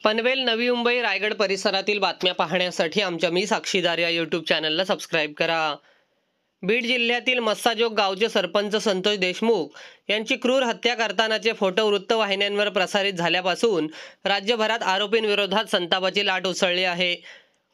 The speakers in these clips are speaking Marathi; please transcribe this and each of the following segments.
पनवेल, नवी मुंबई, रायगड परिसरातील बातम्या पाहण्यासाठी आमच्या मी साक्षीदार या यूट्यूब चॅनलला सबस्क्राईब करा। बीड जिल्ह्यातील मस्साजोग गावचे सरपंच संतोष देशमुख यांची क्रूर हत्या करतानाचे फोटो वृत्तवाहिन्यांवर प्रसारित झाल्यापासून राज्यभरात आरोपींविरोधात संतापाची लाट उसळली आहे।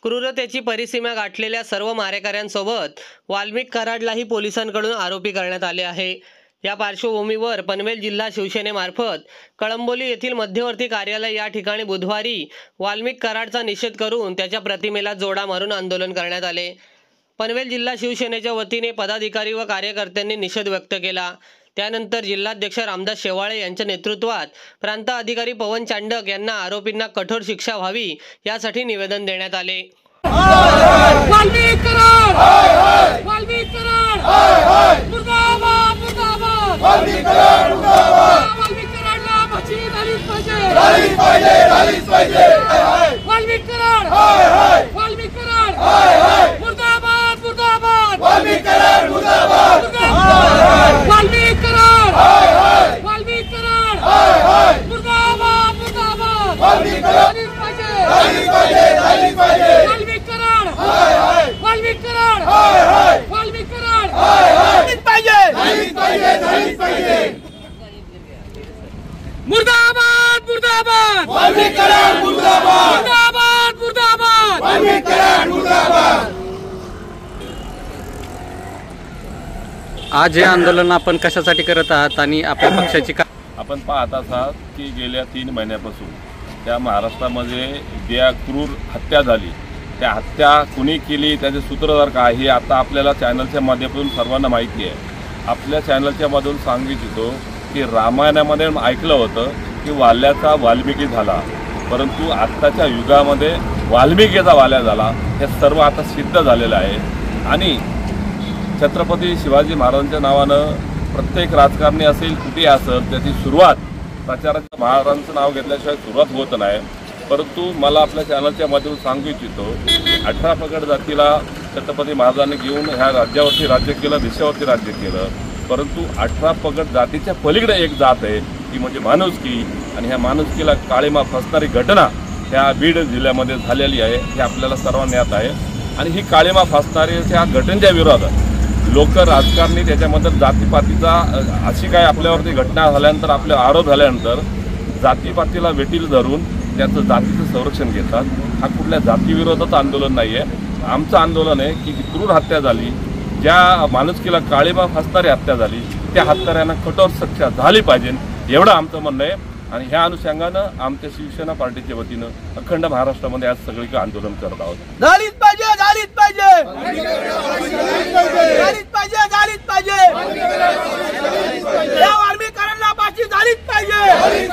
क्रूरतेची परिसीमा गाठलेल्या सर्व मारेकऱ्यांसोबत वाल्मिक कराडलाही पोलिसांकडून आरोपी करण्यात आले आहे। या पार्श्वभूमीवर पनवेल जिल्हा शिवसेनेमार्फत कळंबोली येथील मध्यवर्ती कार्यालय या ठिकाणी बुधवारी वाल्मिक कराडचा निषेध करून त्याच्या प्रतिमेला जोडा मारून आंदोलन करण्यात आले। पनवेल जिल्हा शिवसेनेच्या वतीने पदाधिकारी व कार्यकर्त्यांनी निषेध व्यक्त केला। त्यानंतर जिल्हाध्यक्ष रामदास शेवाळे यांच्या नेतृत्वात प्रांत अधिकारी पवन चांडक यांना आरोपींना कठोर शिक्षा व्हावी यासाठी निवेदन देण्यात आले। मुर्दाबाद मुर्दाबाद वाल्मिक कराड मुर्दाबाद मुर्दाबाद मुर्दाबाद वाल्मिक कराड मुर्दाबाद। आज हे आंदोलन आपण कशासाठी करत आहात आणि आपल्या पक्षाची आपण पाहत आहात की गेल्या 3 महिन्यापासून त्या महाराष्ट्रामध्ये ज्या क्रूर हत्या झाली त्या हत्या कुणी केली त्याचे सूत्रधार काय हे आता आपल्याला चॅनलच्या माध्यमातून सर्वांना माहिती आहे। आपल्या चॅनलच्या मधून सांगू इच्छितो की रामायणामध्ये ऐकलं होतं की वाल्याचा वाल्मिकी झाला, परंतु आत्ताच्या युगामध्ये वाल्मिकीचा वाल्या झाला हे सर्व आता सिद्ध झालेलं आहे। आणि छत्रपती शिवाजी महाराजांच्या नावानं प्रत्येक राजकारणी असेल कुठे असेल त्याची सुरुवात प्रचाराच्या महाराजांचं नाव घेतल्याशिवाय सुरुवात होत नाही। परंतु मला आपल्या चॅनलच्या माध्यमातून सांगू इच्छितो की 18 पगड जातीला छत्रपती महाराजांनी घेऊन ह्या राज्यावरती राज्य केलं, देशावरती राज्य केलं, परंतु 18 पगड जातीच्या पलीकडे एक जात आहे ती म्हणजे माणुसकी। आणि ह्या माणुसकीला काळीमा फसणारी घटना ह्या बीड जिल्ह्यामध्ये झालेली आहे हे आपल्याला सर्वांना ज्ञात आहे। आणि ही काळीमा फसणारी ह्या घटनेच्या विरोधात लोक राजकारणी त्याच्यामध्ये जातीपातीचा अशी काय आपल्यावरती घटना झाल्यानंतर आपले आरोप झाल्यानंतर जातीपातीला वेटील धरून त्याचं जातीचं संरक्षण घेतात। हा कुठल्या जातीविरोधाचं आंदोलन नाही आहे, आमचं आंदोलन आहे की क्रूर हत्या झाली, ज्या माणुसकीला काळीमा फसणारी हत्या झाली त्या हत्याऱ्यांना कठोर शिक्षा झाली पाहिजे एवढं आमचं म्हणणं आहे। आणि ह्या अनुषंगानं आमच्या शिवसेना पार्टीच्या वतीनं अखंड महाराष्ट्रामध्ये आज सगळीकडे आंदोलन करत आहोत। झालीच पाहिजे झालीच पाहिजे झालीच पाहिजे झालीच पाहिजे या वाल्मिक कराडला फाशी झालीच पाहिजे।